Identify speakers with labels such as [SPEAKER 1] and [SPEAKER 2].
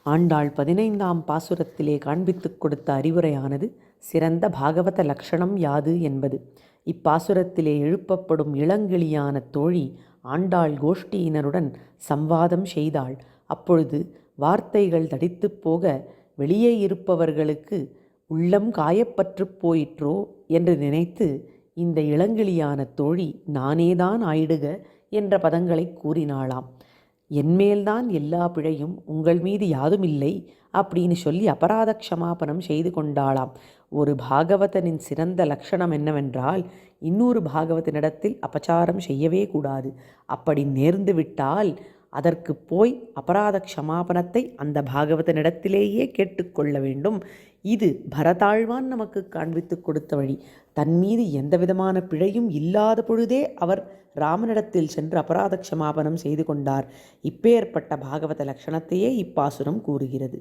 [SPEAKER 1] ஆண்டாள் 15ஆம் பாசுரத்திலே காண்பித்துக் கொடுத்த அறிவுரையானது சிறந்த பாகவத லக்ஷணம் யாது என்பது. இப்பாசுரத்திலே எழுப்பப்படும் இளங்கிளியான தோழி ஆண்டாள் கோஷ்டியினருடன் சம்வாதம் செய்தாள். அப்பொழுது வார்த்தைகள் தடித்துப் போக வெளியே இருப்பவர்களுக்கு உள்ளம் காயப்பற்றுப் போயிற்றோ என்று நினைத்து இந்த இளங்கிளியான தோழி நானேதான் ஆயிடுக என்ற பதங்களை கூறினாளாம். என்மேல்தான் எல்லா பிழையும், உங்கள் மீது யாதுமில்லை அப்படின்னு சொல்லி அபராத க்ஷமாபணம் செய்து கொண்டாளாம். ஒரு பாகவதனின் சிறந்த லட்சணம் என்னவென்றால், இன்னொரு பாகவதனிடத்தில் அபச்சாரம் செய்யவே கூடாது. அப்படி நேர்ந்து விட்டால் அதற்கு போய் அபராத க்ஷமாபணத்தை அந்த பாகவதனிடத்திலேயே கேட்டுக்கொள்ள வேண்டும். இது பரதாழ்வான் நமக்கு காண்பித்து கொடுத்த வழி. தன் மீது எந்த விதமான பிழையும் இல்லாத பொழுதே அவர் ராமனிடத்தில் சென்று அபராத க்ஷமாபணம் செய்து கொண்டார். இப்பேற்பட்ட பாகவத லட்சணத்தையே இப்பாசுரம் கூறுகிறது.